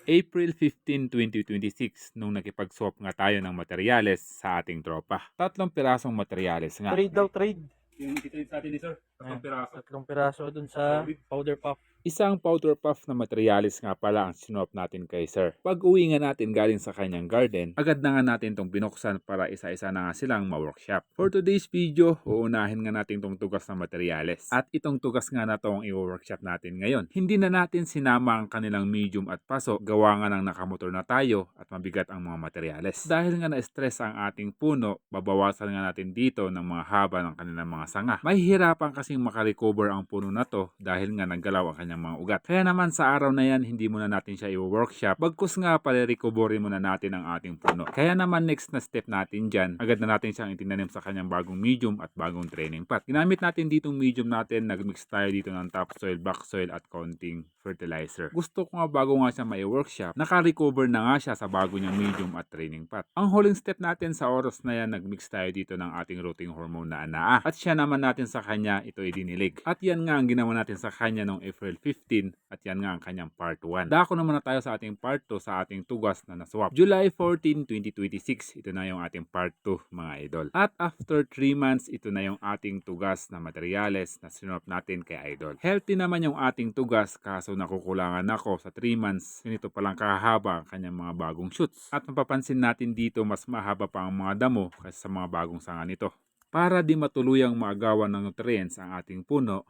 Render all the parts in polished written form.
April 15, 2026 nung nakipag-swap nga tayo ng materyales sa ating tropa. 3 pirasong materyales nga. Trade daw, trade. Yung i-trade sa atin ni sir, 3 piraso. 3 piraso dun sa powder puff. Isang powder puff na materyales nga pala ang sinwap natin kay sir. Pag uwi nga natin galing sa kanyang garden, agad na nga natin tong binuksan para isa-isa na nga silang ma-workshop. For today's video, uunahin nga natin tong tugas na materyales. At itong tugas nga na tong i-workshop natin ngayon. Hindi na natin sinama ang kanilang medium at paso, gawa nga ng nakamotor na tayo at mabigat ang mga materyales. Dahil nga na-stress ang ating puno, babawasan nga natin dito ng mga haba ng kanilang mga sanga. Mahihirapan kasing makarecover ang puno na to dahil nga naggalaw ang kanyang mga ugat. Kaya naman sa araw na yan, hindi muna natin siya i-workshop. Bagkus nga pala recovery muna natin ang ating puno. Kaya naman next na step natin dyan, agad na natin siyang itinanim sa kanyang bagong medium at bagong training pot. Ginamit natin ditong medium natin, nagmix tayo dito ng topsoil, backsoil at konting fertilizer. Gusto ko nga bago nga siya mai-workshop, naka-recover na nga siya sa bago niyang medium at training pot. Ang huling step natin sa oras na yan, nagmix tayo dito ng ating rooting hormone na anaa. At siya naman natin sa kanya, ito ay dinilig. At yan nga ang ginawa natin sa kanya noong April 15 at yan nga ang kanyang part 1. Dako naman na tayo sa ating part 2 sa ating tugas na naswap. July 14, 2026, ito na yung ating part 2 mga idol. At after 3 months, ito na yung ating tugas na materyales na sinwap natin kay idol. Healthy naman yung ating tugas kaso nakukulangan ako sa 3 months. Ganito palang kahaba ang kanyang mga bagong shoots. At mapapansin natin dito mas mahaba pa ang mga damo kaysa sa mga bagong sanga nito. Para di matuluyang maagawan ng nutrients ang ating puno,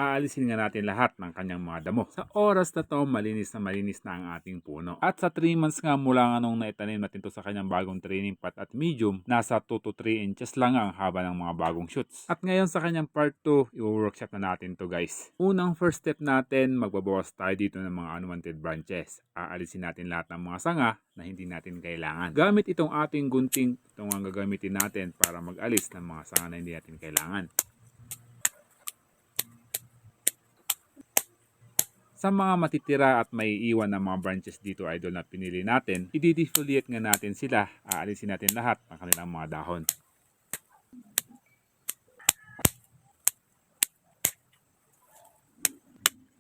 aalisin nga natin lahat ng kanyang mga damo. Sa oras na to, malinis na ang ating puno. At sa 3 months nga mula nga nung naitanim natin to sa kanyang bagong training pot at medium, nasa 2 to 3 inches lang ang haba ng mga bagong shoots. At ngayon sa kanyang part 2, i-workshop na natin to guys. Unang first step natin, magbabawas tayo dito ng mga unwanted branches. Aalisin natin lahat ng mga sanga na hindi natin kailangan. Gamit itong ating gunting, itong ang gagamitin natin para mag-alis ng mga sanga na hindi natin kailangan. Sa mga matitira at may iwan na mga branches dito idol na pinili natin, i-defoliate nga natin sila, aalisin natin lahat ng kanilang mga dahon.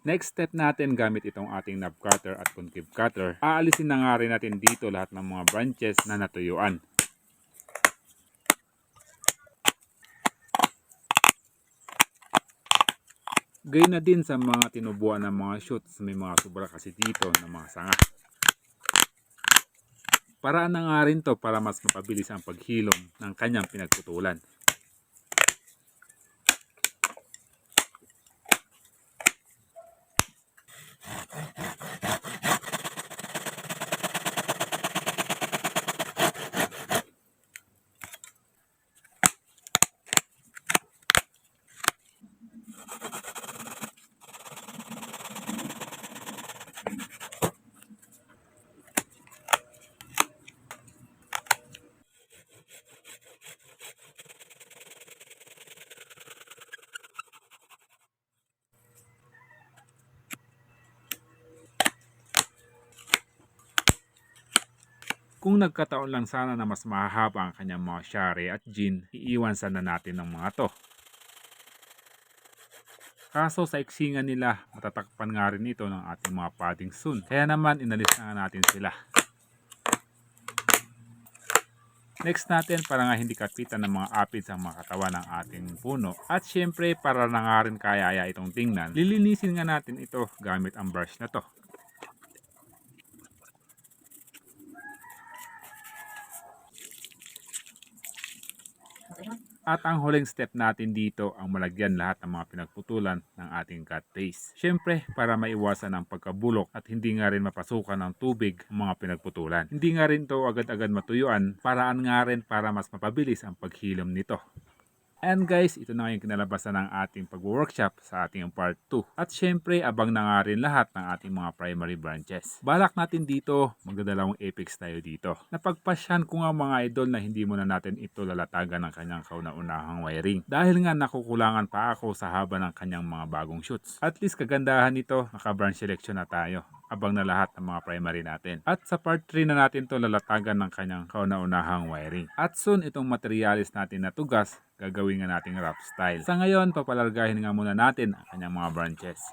Next step natin gamit itong ating knob cutter at concave cutter, aalisin na nga rin natin dito lahat ng mga branches na natuyuan. Gayun na din sa mga tinubuan ng mga shoots, may mga sobra kasi dito ng mga sanga. Paraan na nga rin to para mas mapabilis ang paghilom ng kanyang pinagputulan. Kung nagkataon lang sana na mas mahahaba ang kanyang mga shari at gin, iiwan sana natin ng mga to. Kaso sa iksingan nila, matatakpan nga rin ito ng ating mga padding soon. Kaya naman inalis na natin sila. Next natin, para nga hindi kapitan ng mga aphids ang mga katawan ng ating puno. At syempre, para na nga rin kaya itong tingnan, lilinisin nga natin ito gamit ang brush na to. At ang huling step natin dito ang malagyan lahat ng mga pinagputulan ng ating cut trace. Syempre, para maiwasan ang pagkabulok at hindi nga rin mapasukan ng tubig ang mga pinagputulan. Hindi nga rin to agad-agad matuyuan, paraan nga rin para mas mapabilis ang paghilom nito. And guys, ito na yung kinalabasan ng ating pag-workshop sa ating part 2. At syempre, abang na nga rin lahat ng ating mga primary branches. Balak natin dito, magdadalawang apex tayo dito. Napagpasyan ko nga mga idol na hindi muna natin ito lalatagan ng kanyang kauna-unahang wiring. Dahil nga nakukulangan pa ako sa haba ng kanyang mga bagong shoots. At least kagandahan nito, naka-branch selection na tayo. Abang na lahat ng mga primary natin. At sa part 3 na natin to lalatagan ng kanyang kauna-unahang wiring. At soon itong materialis natin na tugas, gagawin nga nating wrap style. Sa ngayon, papalargahin nga muna natin ang kanyang mga branches.